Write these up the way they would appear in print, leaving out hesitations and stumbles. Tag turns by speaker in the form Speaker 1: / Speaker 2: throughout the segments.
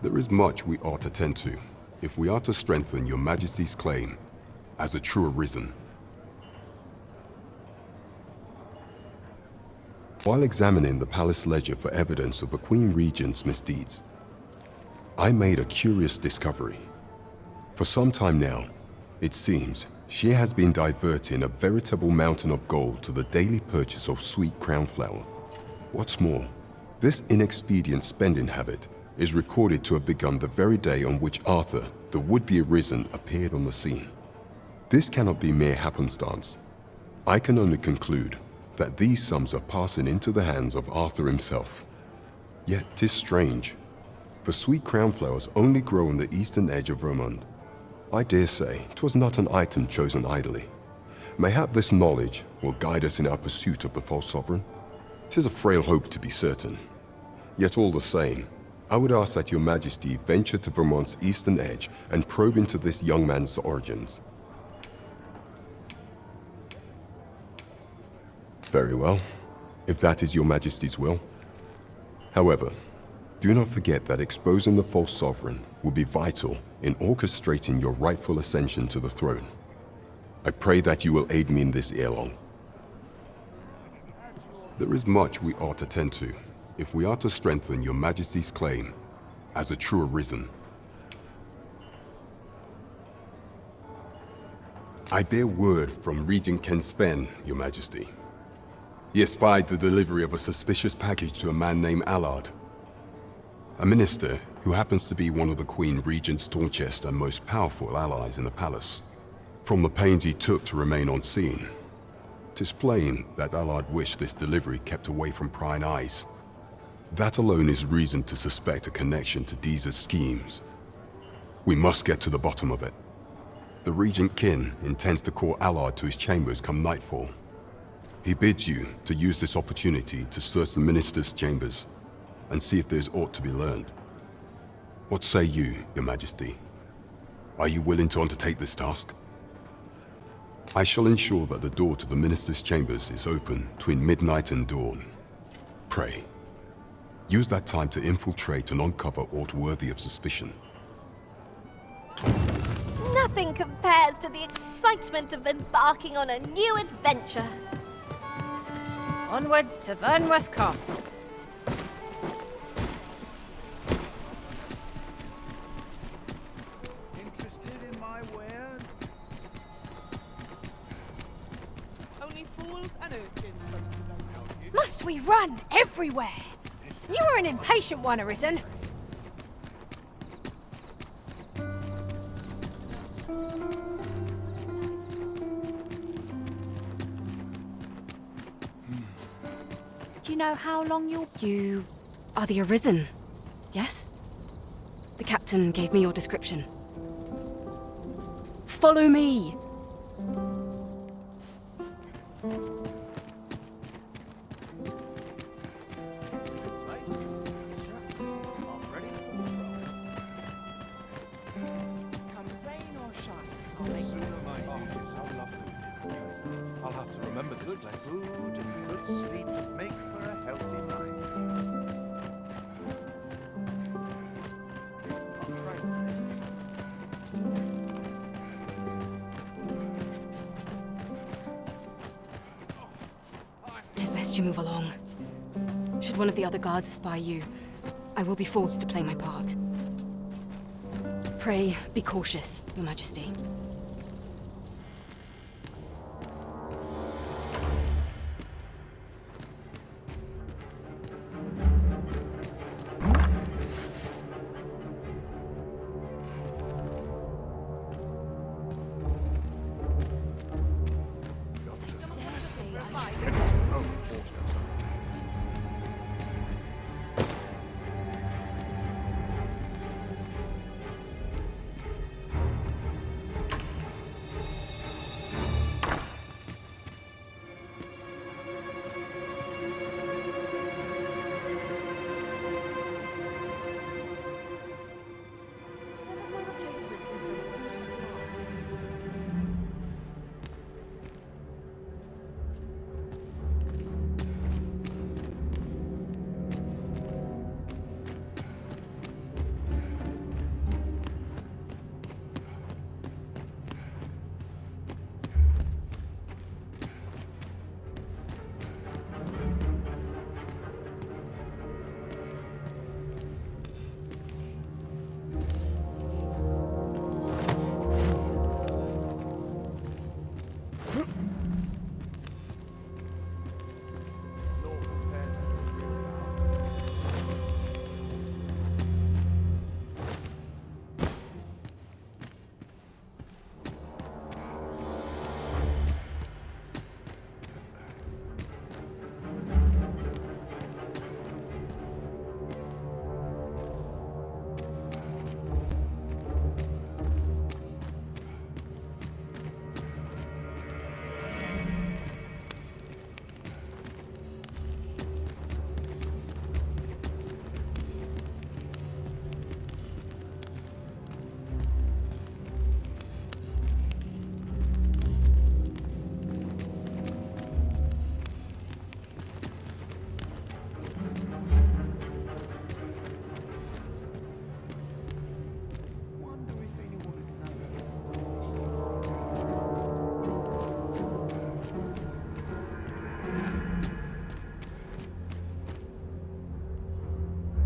Speaker 1: There is much we ought to tend to, if we are to strengthen your Majesty's claim as a true Arisen. While examining the palace ledger for evidence of the Queen Regent's misdeeds, I made a curious discovery. For some time now, it seems she has been diverting a veritable mountain of gold to the daily purchase of sweet crown flower. What's more, this inexpedient spending habit is recorded to have begun the very day on which Arthur, the would-be Arisen, appeared on the scene. This cannot be mere happenstance. I can only conclude that these sums are passing into the hands of Arthur himself. Yet 'tis strange, for sweet crown flowers only grow on the eastern edge of Vermont. I dare say 'twas not an item chosen idly. Mayhap this knowledge will guide us in our pursuit of the false sovereign. 'Tis a frail hope to be certain. Yet all the same, I would ask that your Majesty venture to Vermont's eastern edge and probe into this young man's origins. Very well, if that is your Majesty's will. However, do not forget that exposing the false sovereign will be vital in orchestrating your rightful ascension to the throne. I pray that you will aid me in this ere long. There is much we ought to tend to, if we are to strengthen your Majesty's claim as a true Arisen. I bear word from Regent Ken Sven, your Majesty. He espied the delivery of a suspicious package to a man named Allard, a minister who happens to be one of the Queen Regent's staunchest and most powerful allies in the palace. From the pains he took to remain on scene, 'tis plain that Allard wished this delivery kept away from prying eyes. That alone is reason to suspect a connection to Deeza's schemes. We must get to the bottom of it. The Regent Kin intends to call Allard to his chambers come nightfall. He bids you to use this opportunity to search the minister's chambers and see if there's aught to be learned. What say you, your Majesty? Are you willing to undertake this task? I shall ensure that the door to the minister's chambers is open between midnight and dawn. Pray, use that time to infiltrate and uncover aught worthy of suspicion.
Speaker 2: Nothing compares to the excitement of embarking on a new adventure.
Speaker 3: Onward to Vernworth Castle.
Speaker 4: Interested in my wares? Only fools and urchins.
Speaker 3: Must we run everywhere? You are an impatient one, Arisen.
Speaker 2: Do you know how long you'll...
Speaker 3: You are the Arisen, yes? The captain gave me your description. Follow me!
Speaker 5: I'll have to remember this place.
Speaker 6: Food and good sleep make for a healthy mind. I'll try this.
Speaker 3: Tis best you move along. Should one of the other guards espy you, I will be forced to play my part. Pray, be cautious, Your Majesty.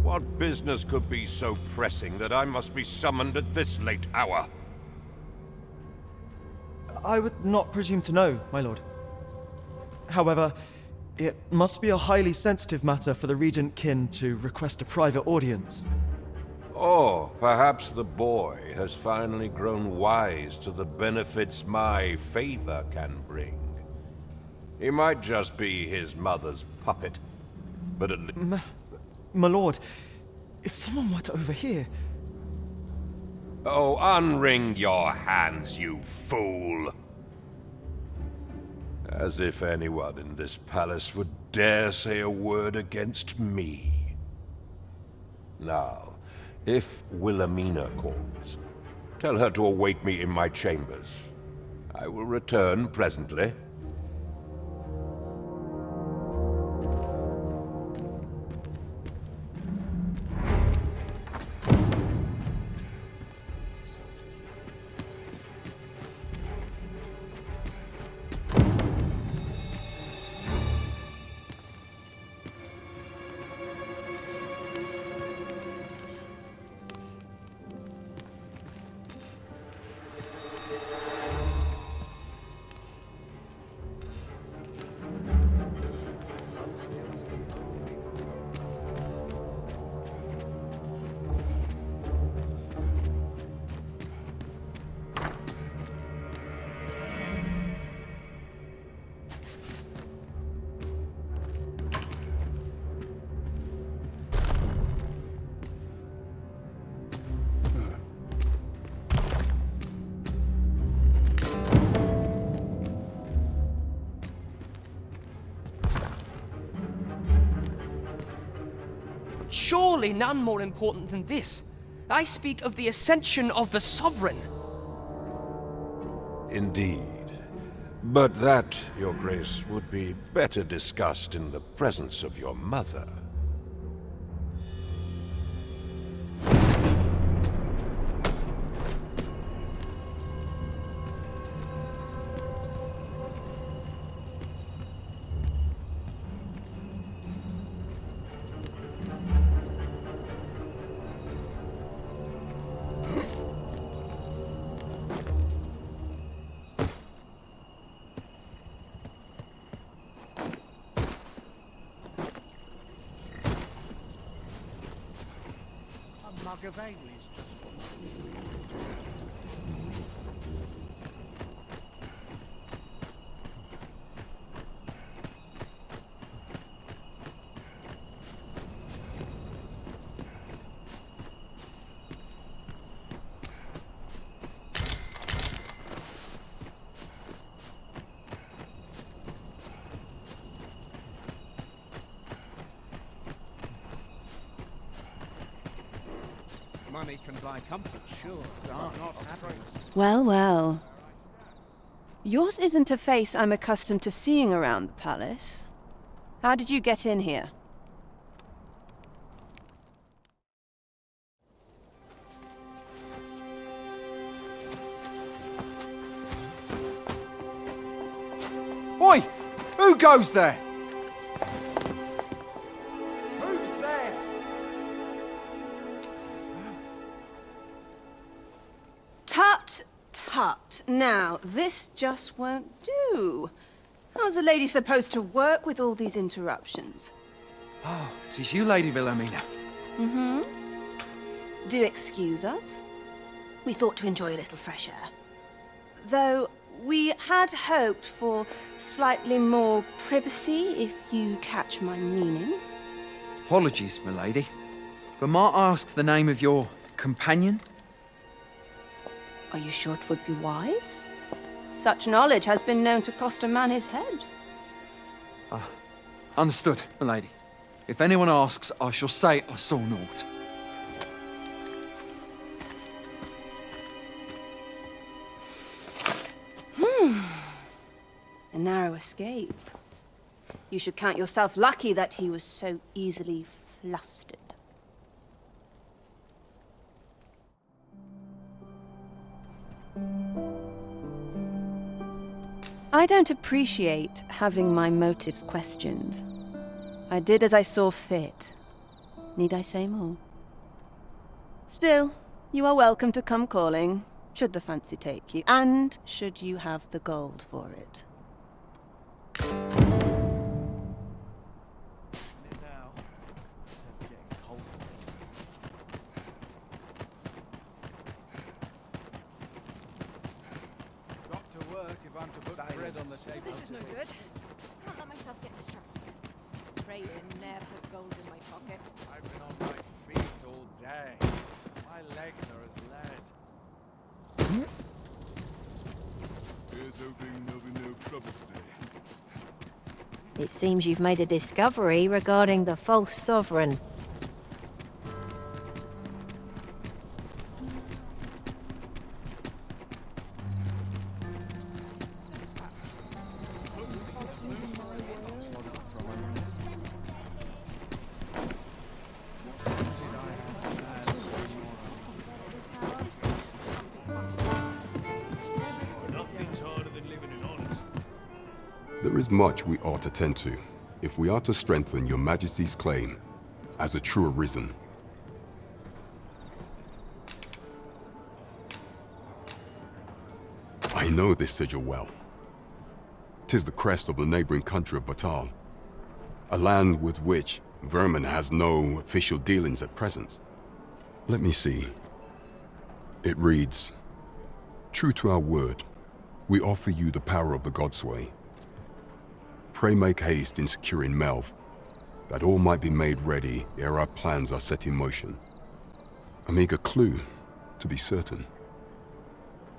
Speaker 7: What business could be so pressing that I must be summoned at this late hour?
Speaker 8: I would not presume to know, my lord. However, it must be a highly sensitive matter for the Regent Kin to request a private audience.
Speaker 7: Or perhaps the boy has finally grown wise to the benefits my favor can bring. He might just be his mother's puppet, but at least...
Speaker 8: My lord, if someone were to overhear...
Speaker 7: Oh, unwring your hands, you fool! As if anyone in this palace would dare say a word against me. Now, if Wilhelmina calls, tell her to await me in my chambers. I will return presently.
Speaker 9: Surely none more important than this. I speak of the ascension of the Sovereign.
Speaker 7: Indeed. But that, Your Grace, would be better discussed in the presence of your mother.
Speaker 4: Mug of ale is just... Money can buy comfort, sure, but not happiness.
Speaker 10: Well, well. Yours isn't a face I'm accustomed to seeing around the palace. How did you get in here?
Speaker 11: Oi! Who goes there?
Speaker 4: Who's there?
Speaker 10: Tut, tut. Now, this just won't do. How's a lady supposed to work with all these interruptions?
Speaker 11: Oh, 'tis you, Lady Wilhelmina.
Speaker 10: Mm-hmm. Do excuse us. We thought to enjoy a little fresh air. Though we had hoped for slightly more privacy, if you catch my meaning.
Speaker 11: Apologies, my lady. But might I ask the name of your companion?
Speaker 10: Are you sure it would be wise? Such knowledge has been known to cost a man his head.
Speaker 11: Understood, my lady. If anyone asks, I shall say I saw naught.
Speaker 10: A narrow escape. You should count yourself lucky that he was so easily flustered. I don't appreciate having my motives questioned. I did as I saw fit. Need I say more? Still, you are welcome to come calling, should the fancy take you, and should you have the gold for it.
Speaker 4: Got to work if I'm to put bread on the table.
Speaker 2: This is no good. Can't let myself get distracted. Pray they never put gold in my pocket.
Speaker 5: I've been on my feet all day. My legs are as lead.
Speaker 6: Here's hoping there'll be no trouble today.
Speaker 2: It seems you've made a discovery regarding the false sovereign.
Speaker 1: There is much we ought to tend to, if we are to strengthen your Majesty's claim as a true Arisen. I know this sigil well. 'Tis the crest of the neighboring country of Batal, a land with which Vermin has no official dealings at present. Let me see. It reads, "True to our word, we offer you the power of the Godsway. Pray make haste in securing Melv, that all might be made ready ere our plans are set in motion." A meager clue, to be certain.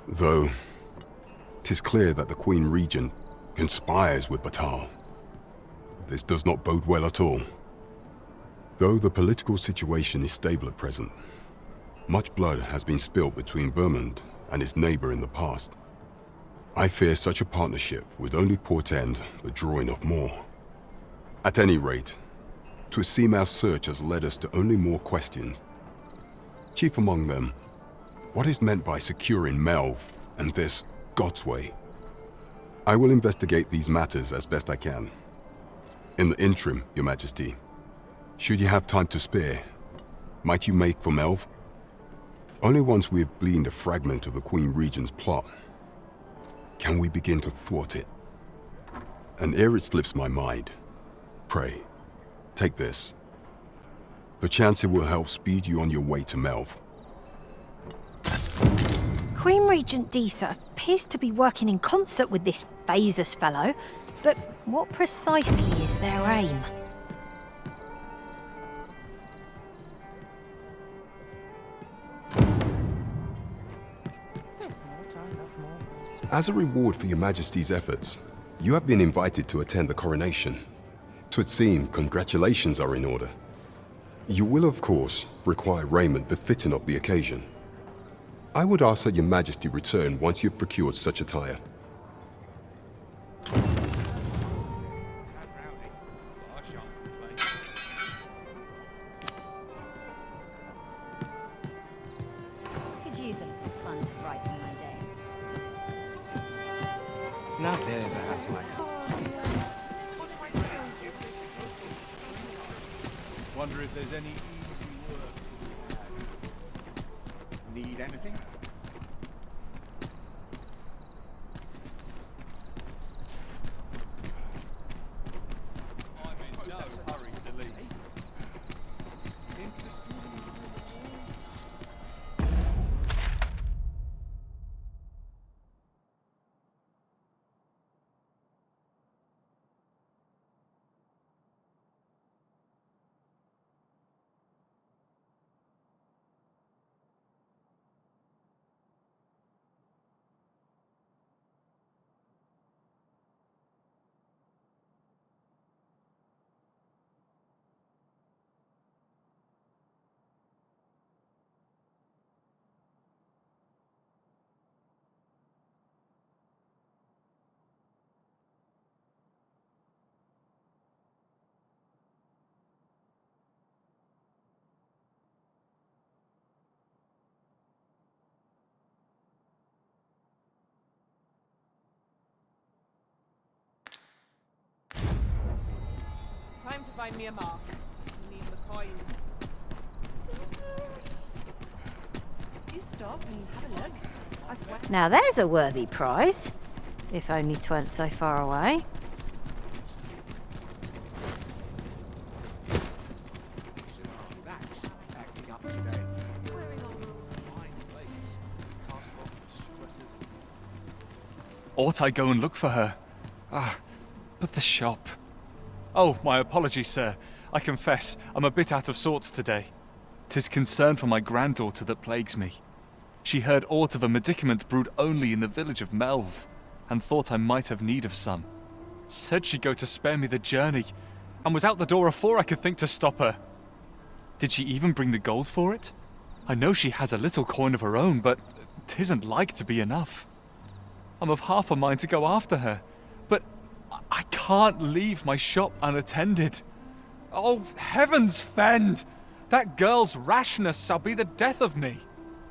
Speaker 1: Though, 'tis clear that the Queen Regent conspires with Batal. This does not bode well at all. Though the political situation is stable at present, much blood has been spilled between Vermund and its neighbor in the past. I fear such a partnership would only portend the drawing of more. At any rate, 'twould seem our search has led us to only more questions. Chief among them, what is meant by securing Melv and this Godsway? I will investigate these matters as best I can. In the interim, Your Majesty, should you have time to spare, might you make for Melv? Only once we have gleaned a fragment of the Queen Regent's plot can we begin to thwart it. And ere it slips my mind, pray, take this. Perchance it will help speed you on your way to Melv.
Speaker 2: Queen Regent Disa appears to be working in concert with this Phasus fellow, but what precisely is their aim?
Speaker 1: As a reward for Your Majesty's efforts, you have been invited to attend the coronation. 'Twould seem congratulations are in order. You will, of course, require raiment befitting of the occasion. I would ask that Your Majesty return once you've procured such attire.
Speaker 2: Could use a little fun to brighten my day.
Speaker 4: Now there's a hassle. Wonder if there's any easy work to be had. Need anything? I'm in no hurry to leave.
Speaker 9: Time to find me a mark. Leave the coin.
Speaker 2: Now there's a worthy prize. If only 'tweren't so far away.
Speaker 4: That's acting up today.
Speaker 12: Ought I go and look for her? But the shop. Oh, my apologies, sir. I confess, I'm a bit out of sorts today. 'Tis concern for my granddaughter that plagues me. She heard aught of a medicament brewed only in the village of Melve, and thought I might have need of some. Said she'd go to spare me the journey, and was out the door afore I could think to stop her. Did she even bring the gold for it? I know she has a little coin of her own, but 'tisn't like to be enough. I'm of half a mind to go after her, but I can't leave my shop unattended. Oh, heavens fend! That girl's rashness shall be the death of me.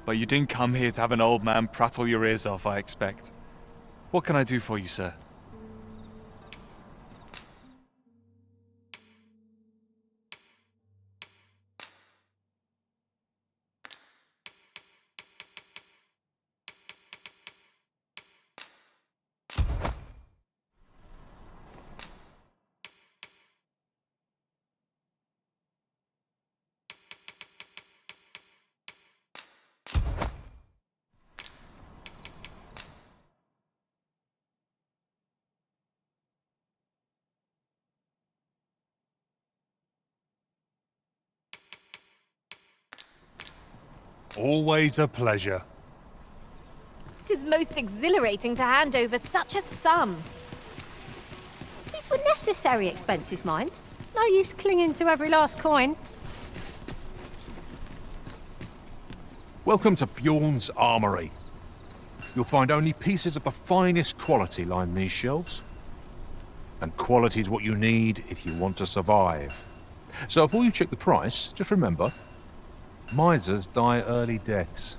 Speaker 12: But you didn't come here to have an old man prattle your ears off, I expect. What can I do for you, sir?
Speaker 4: Always a pleasure.
Speaker 2: 'Tis most exhilarating to hand over such a sum. These were necessary expenses, mind. No use clinging to every last coin.
Speaker 4: Welcome to Bjorn's Armory. You'll find only pieces of the finest quality line these shelves. And quality's what you need if you want to survive. So before you check the price, just remember, misers die early deaths.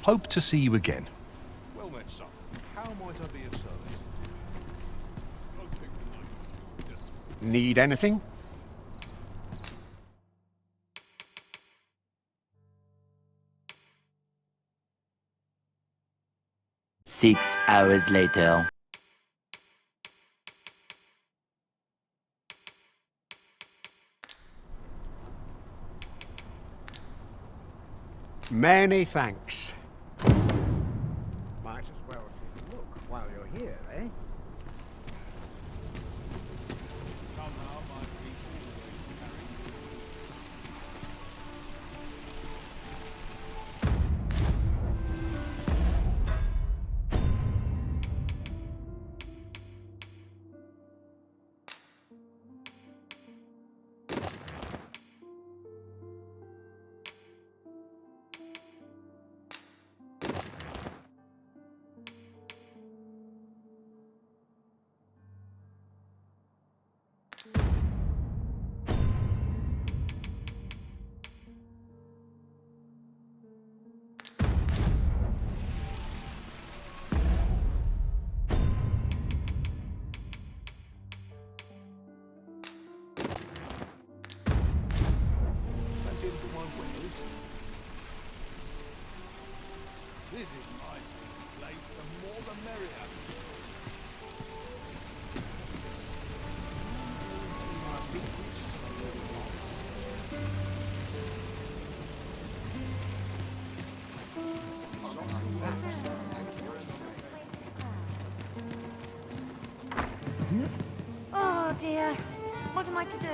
Speaker 4: Hope to see you again. Well met, son. How might I be of service?
Speaker 6: Need anything?
Speaker 13: Six hours later.
Speaker 6: Many thanks. Might as well take a look while you're here, eh?
Speaker 5: Arisen. This is nicely placed, the more the merrier. I think we've sold
Speaker 10: Oh dear. What am I to do?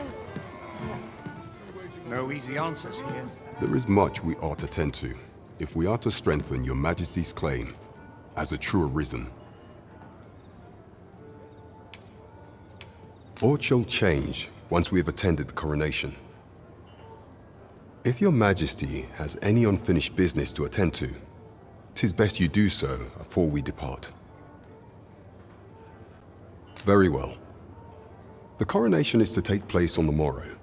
Speaker 6: No easy answers here.
Speaker 1: There is much we ought to tend to, if we are to strengthen your Majesty's claim as a true Arisen. All shall change once we have attended the coronation. If your Majesty has any unfinished business to attend to, 'tis best you do so afore we depart. Very well. The coronation is to take place on the morrow.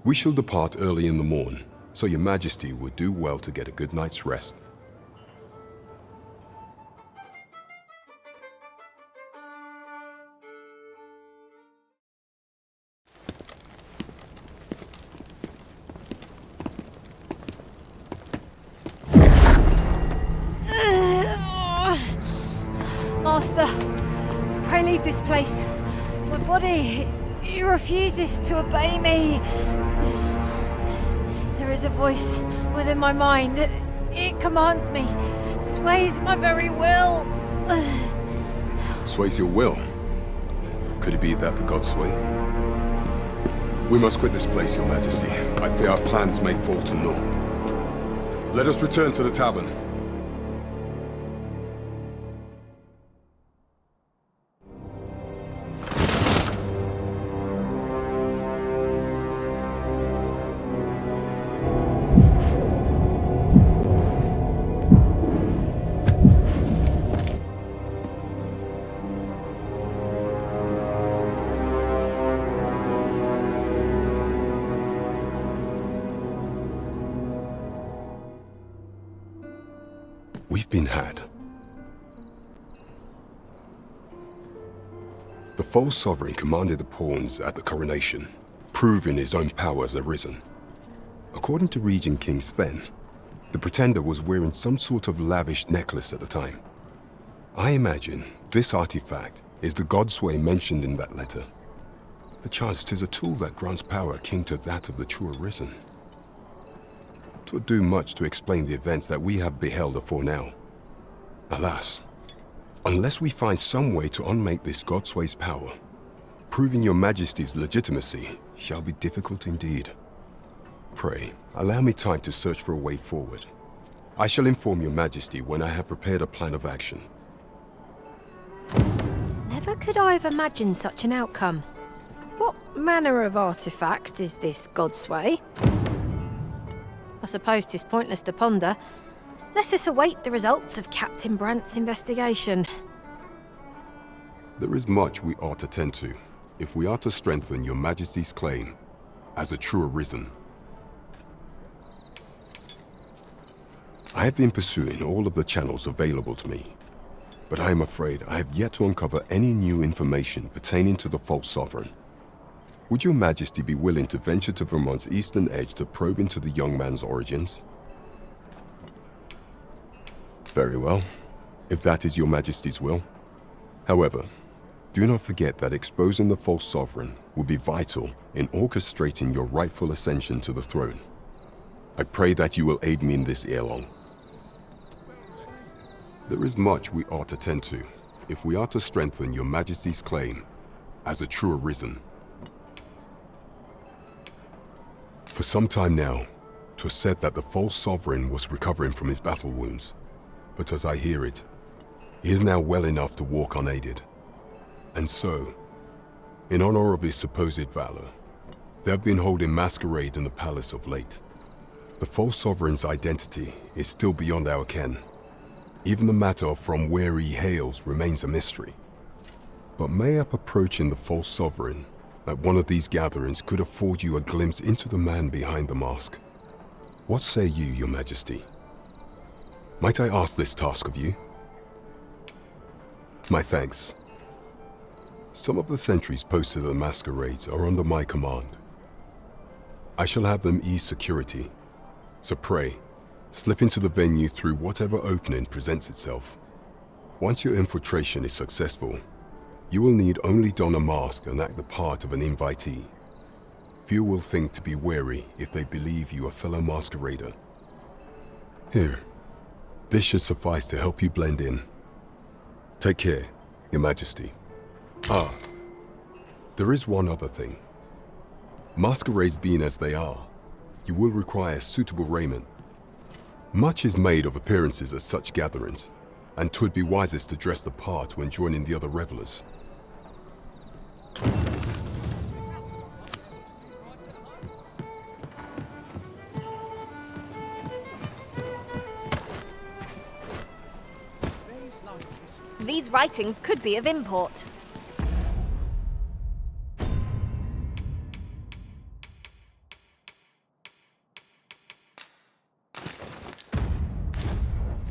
Speaker 1: We shall depart early in the morn, so your Majesty would do well to get a good night's rest.
Speaker 2: Master, pray leave this place. My body, it refuses to obey me. There is a voice within my mind. It commands me, sways my very will.
Speaker 1: Sways your will? Could it be that the gods sway? We must quit this place, your Majesty. I fear our plans may fall to naught. Let us return to the tavern. We've been had. The false sovereign commanded the pawns at the coronation, proving his own power as Arisen. According to Regent King Sven, the pretender was wearing some sort of lavish necklace at the time. I imagine this artifact is the godsway mentioned in that letter. Perchance 'tis a tool that grants power akin to that of the true Arisen. 'Twould do much to explain the events that we have beheld afore now. Alas, unless we find some way to unmake this godsway's power, proving your Majesty's legitimacy shall be difficult indeed. Pray, allow me time to search for a way forward. I shall inform your Majesty when I have prepared a plan of action.
Speaker 2: Never could I have imagined such an outcome. What manner of artifact is this godsway? I suppose 'tis pointless to ponder. Let us await the results of Captain Brandt's investigation.
Speaker 1: There is much we ought to tend to, if we are to strengthen your Majesty's claim as a true Arisen. I have been pursuing all of the channels available to me, but I am afraid I have yet to uncover any new information pertaining to the false sovereign. Would your Majesty be willing to venture to Vermont's eastern edge to probe into the young man's origins? Very well, if that is your Majesty's will. However, do not forget that exposing the false sovereign will be vital in orchestrating your rightful ascension to the throne. I pray that you will aid me in this ere long. There is much we ought to tend to, if we are to strengthen your Majesty's claim as a true Arisen. For some time now, 'twas said that the false sovereign was recovering from his battle wounds. But as I hear it, he is now well enough to walk unaided. And so, in honor of his supposed valor, they have been holding masquerade in the palace of late. The false sovereign's identity is still beyond our ken. Even the matter of from where he hails remains a mystery. But mayhap approaching the false sovereign at one of these gatherings could afford you a glimpse into the man behind the mask. What say you, your Majesty? Might I ask this task of you? My thanks. Some of the sentries posted at the masquerades are under my command. I shall have them ease security, So pray, slip into the venue through whatever opening presents itself. Once your infiltration is successful, you will need only don a mask and act the part of an invitee. Few will think to be wary if they believe you a fellow masquerader. Here, this should suffice to help you blend in. Take care, Your Majesty. Ah, there is one other thing. Masquerades being as they are, you will require suitable raiment. Much is made of appearances at such gatherings, and 'twould be wisest to dress the part when joining the other revelers.
Speaker 2: These writings could be of import.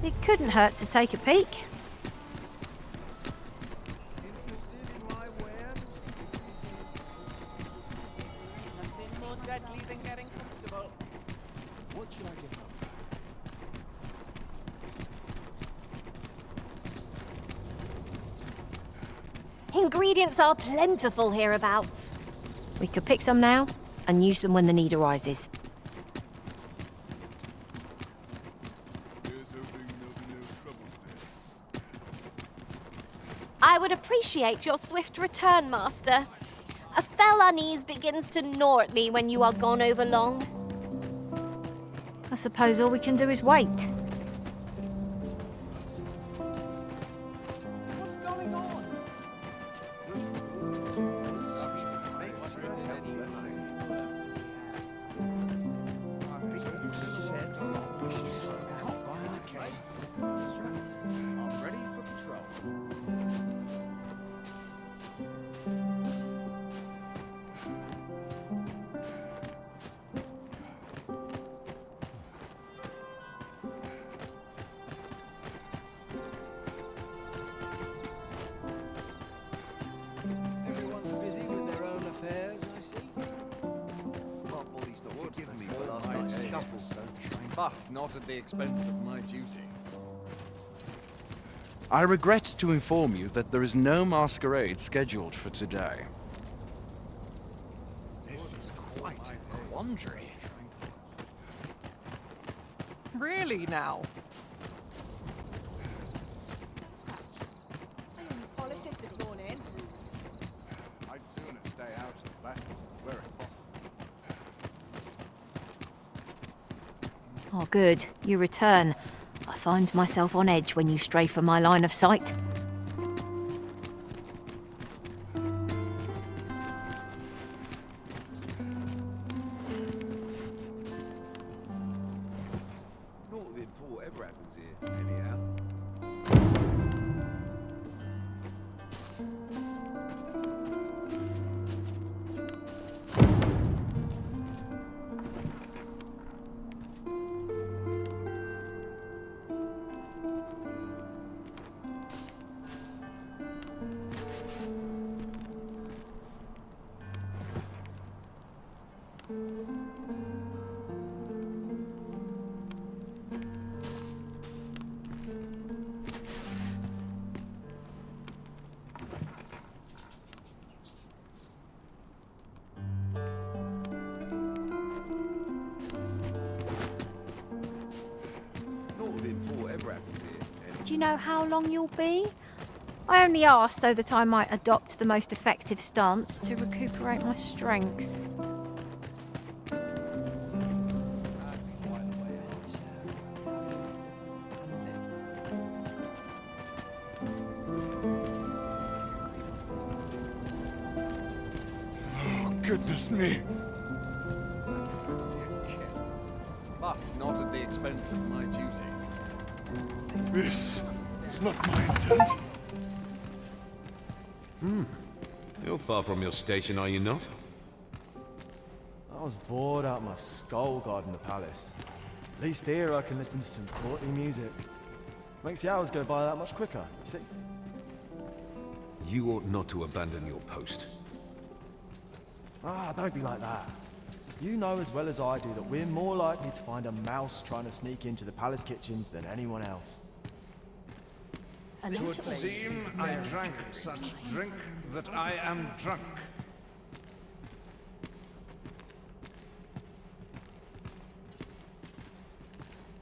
Speaker 2: It couldn't hurt to take a peek.
Speaker 5: Nothing more deadly than getting comfortable. What should I give up?
Speaker 2: Ingredients are plentiful hereabouts. We could pick some now and use them when the need arises.
Speaker 14: I would appreciate your swift return, Master. A fell unease begins to gnaw at me when you are gone over long.
Speaker 2: I suppose all we can do is wait.
Speaker 5: What's going on?
Speaker 6: I'm ready for patrol.
Speaker 15: Everyone's busy with their own affairs, I see.
Speaker 6: My body's not forgiven me for last night's scuffle.
Speaker 5: But not at the expense of my duty.
Speaker 16: I regret to inform you that there is no masquerade scheduled for today.
Speaker 5: This is quite a quandary. Really now?
Speaker 10: Polished it this morning.
Speaker 5: I'd sooner stay out of the battle, where it possible.
Speaker 2: Oh, good. You return. I find myself on edge when you stray from my line of sight.
Speaker 6: Naught of import ever happens here, anyhow.
Speaker 2: Do you know how long you'll be? I only asked so that I might adopt the most effective stance to recuperate my strength.
Speaker 12: Oh, goodness me.
Speaker 5: But not at the expense of my duty.
Speaker 12: This is not my intent.
Speaker 17: You're far from your station, are you not?
Speaker 8: I was bored out my skull guarding the palace. At least here I can listen to some courtly music. Makes the hours go by that much quicker, you see?
Speaker 17: You ought not to abandon your post.
Speaker 8: Ah, don't be like that. You know as well as I do that we're more likely to find a mouse trying to sneak into the palace kitchens than anyone else.
Speaker 6: It would seem I drank such drink that I am drunk.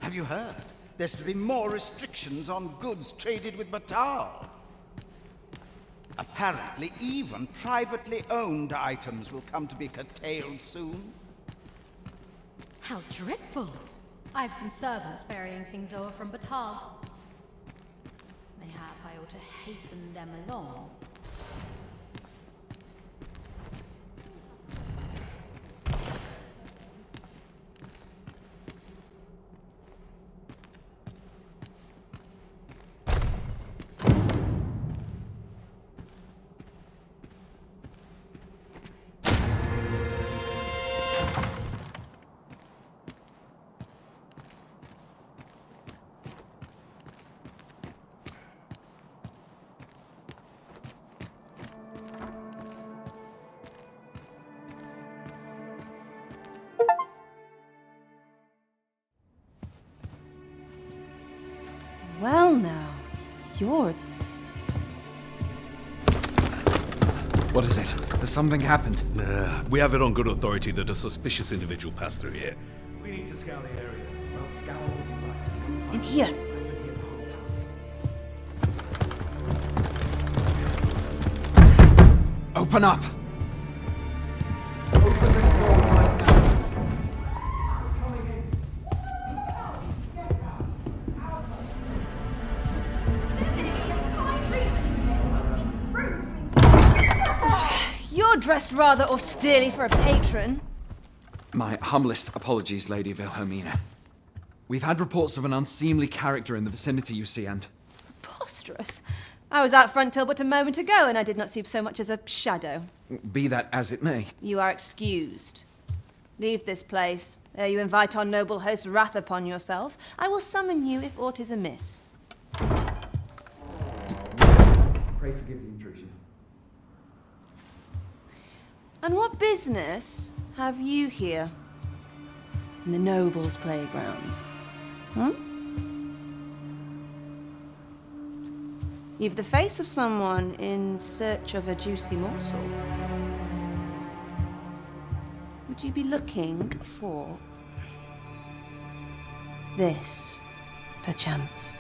Speaker 15: Have you heard? There's to be more restrictions on goods traded with Batal. Apparently, even privately owned items will come to be curtailed soon.
Speaker 18: How dreadful! I've some servants ferrying things over from Batal. Mayhap I ought to hasten them along.
Speaker 10: Well now, you're...
Speaker 11: What is it? Has something happened?
Speaker 17: We have it on good authority that a suspicious individual passed through here.
Speaker 8: We need to scour the area. I'll scour all
Speaker 10: In here.
Speaker 11: Open up!
Speaker 10: You're dressed rather austerely for a patron.
Speaker 11: My humblest apologies, Lady Wilhelmina. We've had reports of an unseemly character in the vicinity, you see, and...
Speaker 10: Preposterous. I was out front till but a moment ago, and I did not see so much as a shadow.
Speaker 11: Be that as it may.
Speaker 10: You are excused. Leave this place, ere you invite our noble host's wrath upon yourself. I will summon you if aught is amiss.
Speaker 11: Pray forgive the intrusion.
Speaker 10: And what business have you here? In the nobles' playground? You've the face of someone in search of a juicy morsel. Would you be looking for this, perchance?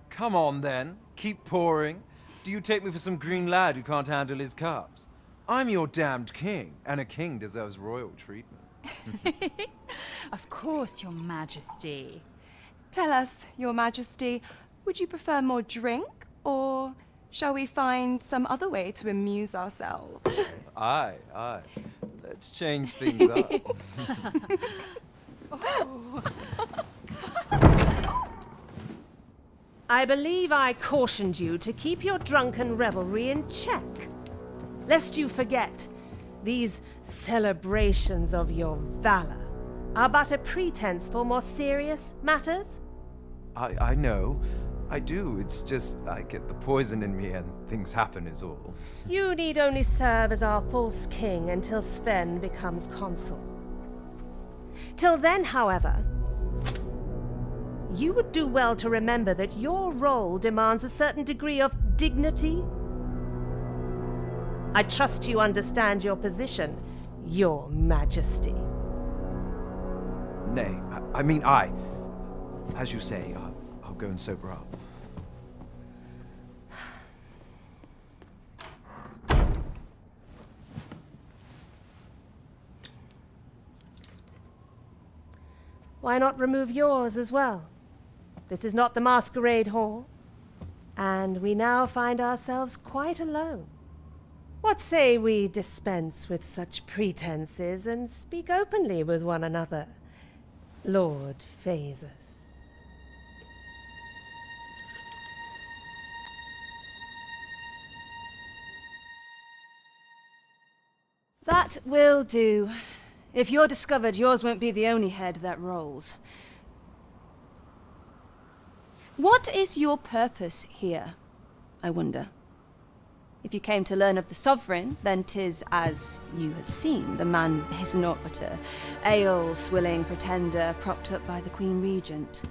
Speaker 19: Come on, then. Keep pouring. Do you take me for some green lad who can't handle his cups? I'm your damned king, and a king deserves royal treatment.
Speaker 3: Of course, Your Majesty.
Speaker 20: Tell us, Your Majesty, would you prefer more drink, or shall we find some other way to amuse ourselves?
Speaker 19: Aye. Let's change things up.
Speaker 21: I believe I cautioned you to keep your drunken revelry in check. Lest you forget, these celebrations of your valor are but a pretense for more serious matters.
Speaker 19: I know. I do. It's just I get the poison in me and things happen is all.
Speaker 21: You need only serve as our false king until Sven becomes consul. Till then, however, you would do well to remember that your role demands a certain degree of dignity. I trust you understand your position, Your Majesty.
Speaker 19: Nay, as you say, I'll go and sober up.
Speaker 21: Why not remove yours as well? This is not the masquerade hall, and we now find ourselves quite alone. What say we dispense with such pretenses and speak openly with one another, Lord Phasus?
Speaker 10: That will do. If you're discovered, yours won't be the only head that rolls. What is your purpose here, I wonder? If you came to learn of the Sovereign, then 'tis as you have seen. The man is naught but a ale-swilling pretender propped up by the Queen Regent.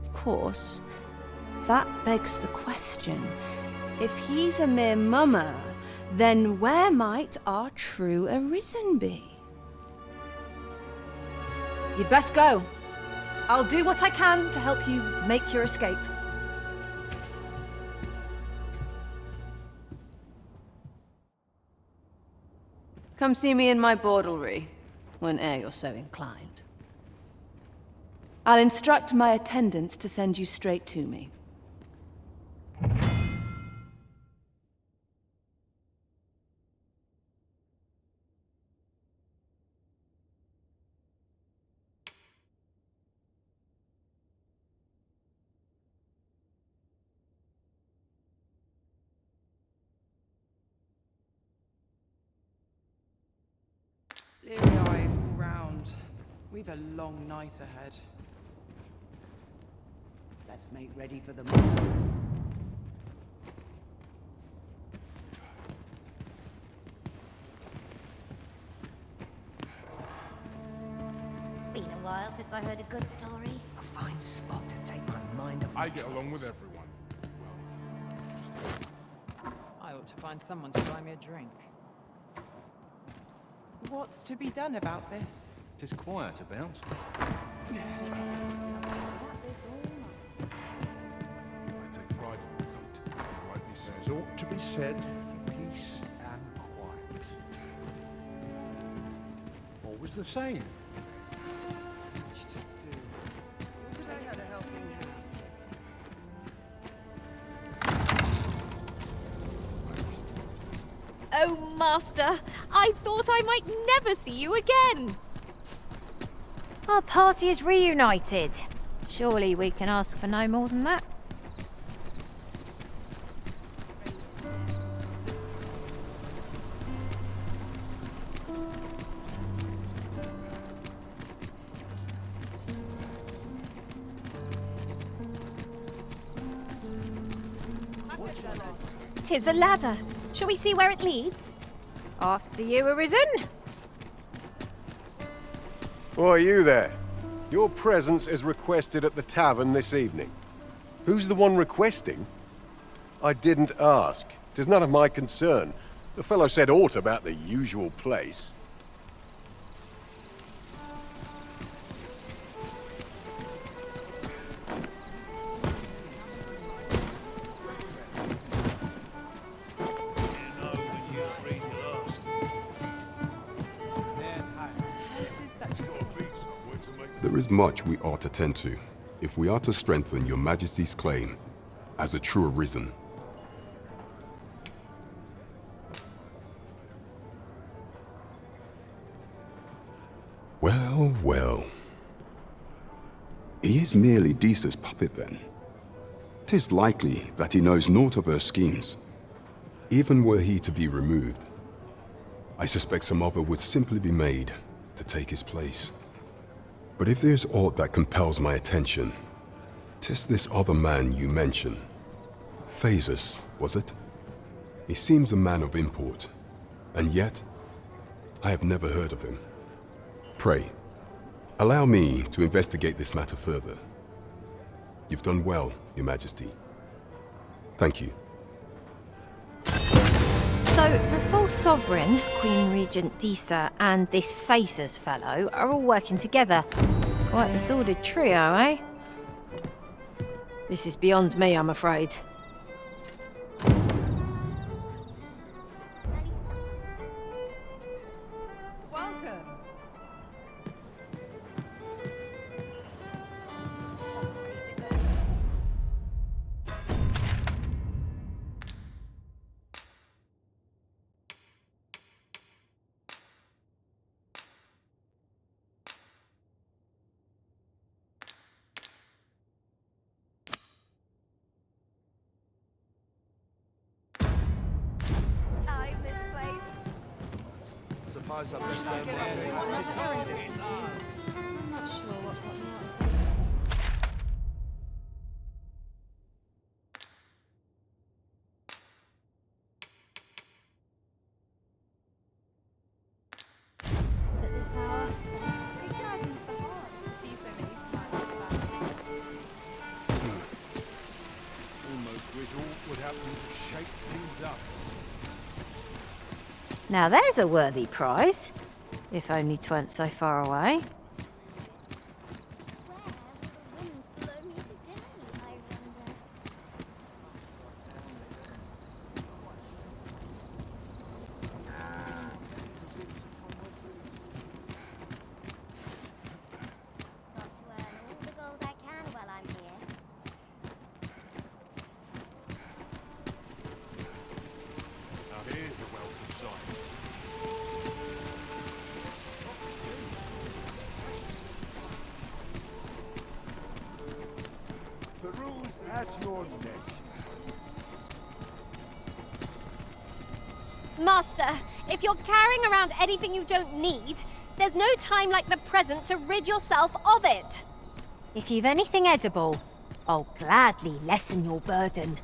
Speaker 10: Of course, that begs the question. If he's a mere mummer, then where might our true Arisen be? You'd best go. I'll do what I can to help you make your escape. Come see me in my bordlery, whene'er you're so inclined. I'll instruct my attendants to send you straight to me.
Speaker 7: Leery eyes all round. We've a long night ahead.
Speaker 15: Let's make ready for the morrow.
Speaker 14: Been a while since I heard a good story.
Speaker 15: A fine spot to take my mind off.
Speaker 6: I get along with everyone.
Speaker 5: I ought to find someone to buy me a drink.
Speaker 7: What's to be done about this?
Speaker 4: Tis quiet about.
Speaker 6: I take pride in the country. Rightly said. Ought to be said for peace and quiet. Always the same. Much to do.
Speaker 7: Today had a helping hand.
Speaker 14: Oh, Master, I thought I might never see you again.
Speaker 2: Our party is reunited. Surely we can ask for no more than that.
Speaker 14: Tis a ladder. Shall we see where it leads?
Speaker 2: After you, Arisen.
Speaker 22: Why, you there? Your presence is requested at the tavern this evening. Who's the one requesting? I didn't ask. 'Tis none of my concern. The fellow said aught about the usual place.
Speaker 1: There is much we ought to tend to, if we are to strengthen your Majesty's claim as a true Arisen. Well, well. He is merely Disa's puppet then. 'Tis likely that he knows naught of her schemes. Even were he to be removed, I suspect some other would simply be made to take his place. But if there's aught that compels my attention, 'tis this other man you mention. Phases, was it? He seems a man of import, and yet I have never heard of him. Pray, allow me to investigate this matter further. You've done well, Your Majesty. Thank you.
Speaker 2: So, the false sovereign, Queen Regent Disa, and this Phasers fellow are all working together. Quite the sordid trio, eh? This is beyond me, I'm afraid.
Speaker 7: Welcome.
Speaker 15: Suppose I
Speaker 7: I'm not sure what got me up.
Speaker 2: Now there's a worthy prize. If only 'tweren't so far away.
Speaker 6: Peruse at your leisure.
Speaker 14: Master, if you're carrying around anything you don't need, there's no time like the present to rid yourself of it.
Speaker 2: If you've anything edible, I'll gladly lessen your burden.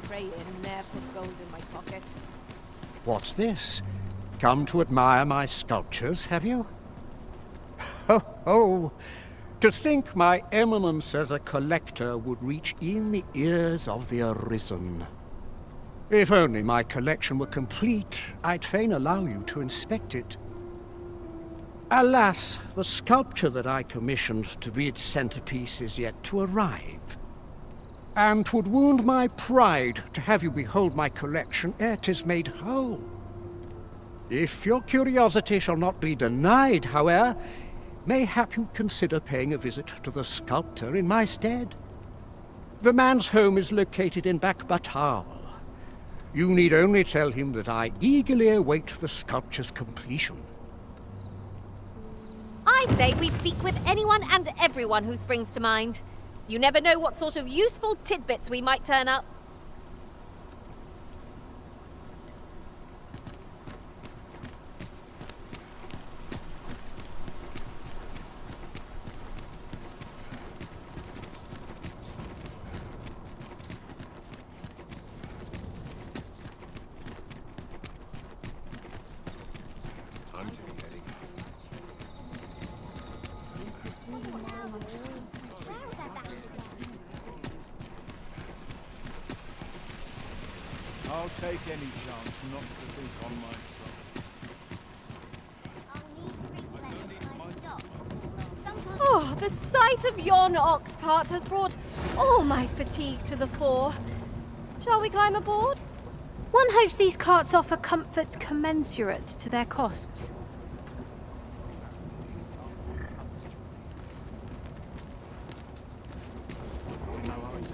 Speaker 14: Pray they never put gold in my pocket.
Speaker 9: What's this? Come to admire my sculptures, have you? Ho ho! To think my eminence as a collector would reach in the ears of the Arisen. If only my collection were complete, I'd fain allow you to inspect it. Alas, the sculpture that I commissioned to be its centerpiece is yet to arrive. And 'twould wound my pride to have you behold my collection ere 'tis made whole. If your curiosity shall not be denied, however, mayhap you'd consider paying a visit to the sculptor in my stead. The man's home is located in batal. You need only tell him that I eagerly await the sculpture's completion.
Speaker 14: I say we speak with anyone and everyone who springs to mind. You never know what sort of useful tidbits we might turn up.
Speaker 6: Time to be ready. I'll take any chance not to think on my trouble.
Speaker 14: Oh, the sight of yon ox cart has brought all my fatigue to the fore. Shall we climb aboard?
Speaker 2: One hopes these carts offer comfort commensurate to their costs.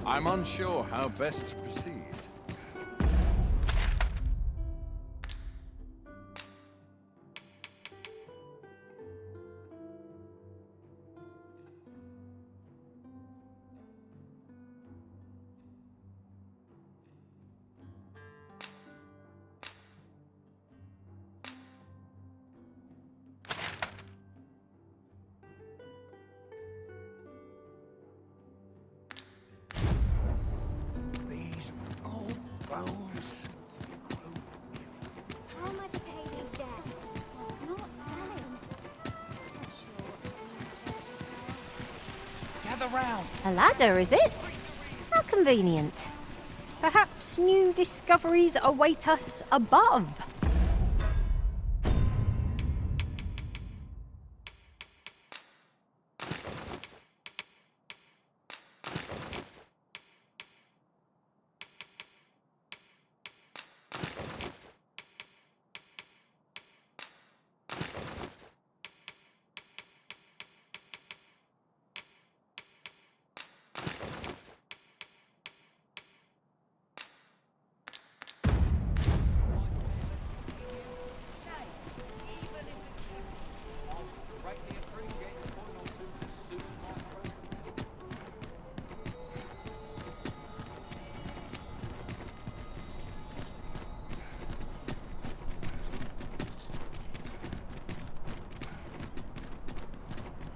Speaker 16: I'm unsure how best to proceed.
Speaker 9: These old bones.
Speaker 13: How am I to pay these debts? Not selling.
Speaker 12: Gather round.
Speaker 2: A ladder, is it? How convenient. Perhaps new discoveries await us above.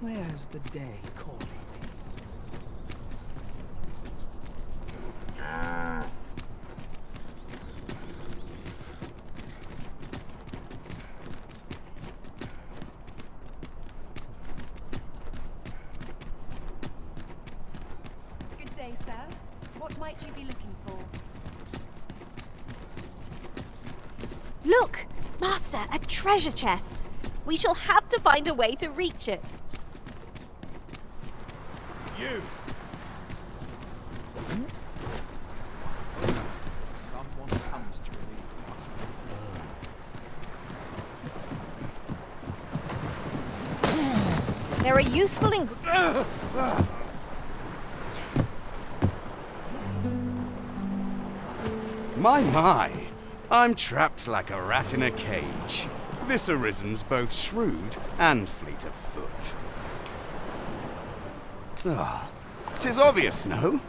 Speaker 15: Where's the day calling me?
Speaker 20: might you be looking for?
Speaker 14: Look! Master, a treasure chest! We shall have to find a way to reach it.
Speaker 4: You!
Speaker 16: Someone comes to relieve us.
Speaker 14: There are useful
Speaker 17: My, I'm trapped like a rat in a cage. This Arisen's both shrewd and fleet of foot. Ah, 'tis obvious, no?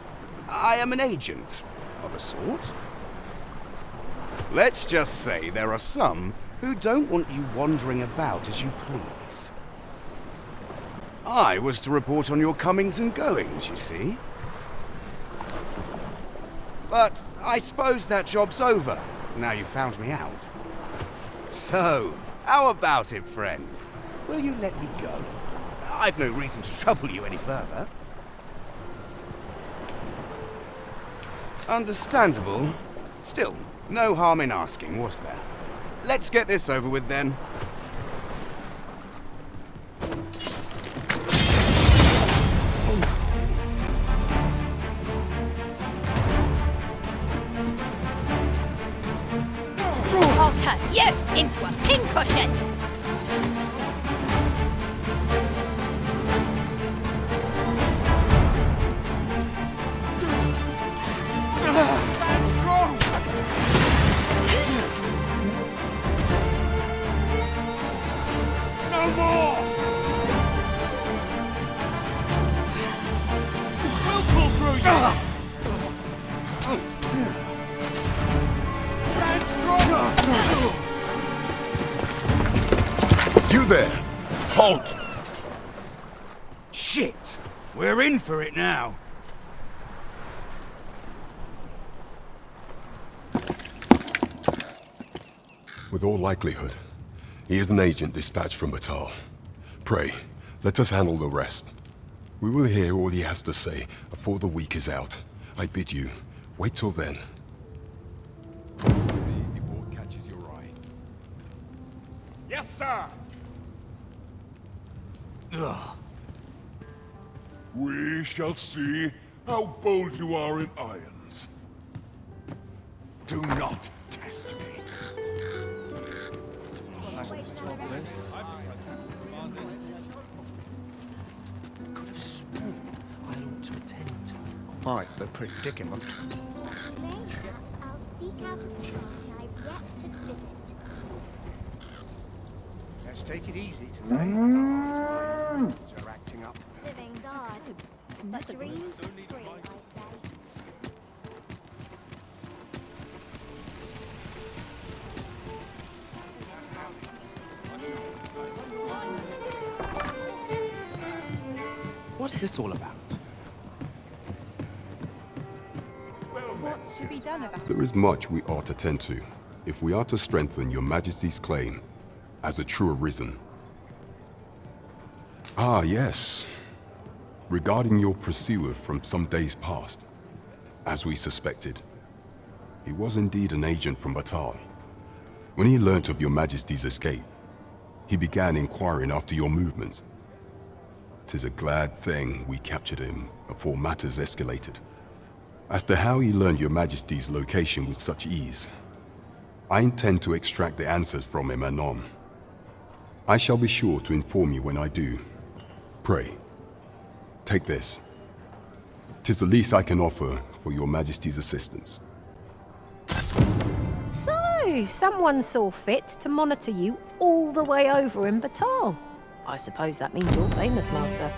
Speaker 17: I am an agent, of a sort. Let's just say there are some who don't want you wandering about as you please. I was to report on your comings and goings, you see. But I suppose that job's over, now you've found me out. So, how about it, friend? Will you let me go? I've no reason to trouble you any further. Understandable. Still, no harm in asking, was there? Let's get this over with then.
Speaker 14: I'll turn you into a pincushion!
Speaker 4: No more! We'll pull through you!
Speaker 22: You there! Halt!
Speaker 17: Shit! We're in for it now.
Speaker 1: With all likelihood, he is an agent dispatched from Batal. Pray, let us handle the rest. We will hear all he has to say before the week is out. I bid you, wait till then. If aught catches your eye.
Speaker 4: Yes, sir!
Speaker 17: Ugh.
Speaker 18: We shall see how bold you are in irons.
Speaker 16: Do not test me.
Speaker 9: Could have sworn I ought to attend to quite the predicament.
Speaker 13: I'll seek out a town I've yet to visit.
Speaker 9: Let's take it easy today. My friends are acting up.
Speaker 13: Living's hard, but dreams are free, I say.
Speaker 23: What's this all about?
Speaker 20: What's to be done about
Speaker 1: There is much we ought to tend to, if we are to strengthen your Majesty's claim as a true Arisen. Ah, yes. Regarding your pursuer from some days past, as we suspected, he was indeed an agent from Batal. When he learnt of your Majesty's escape, he began inquiring after your movements. 'Tis a glad thing we captured him before matters escalated. As to how he learned your Majesty's location with such ease, I intend to extract the answers from him anon. I shall be sure to inform you when I do. Pray, take this. 'Tis the least I can offer for your Majesty's assistance.
Speaker 2: So, someone saw fit to monitor you all the way over in Batal. I suppose that means you're famous, Master.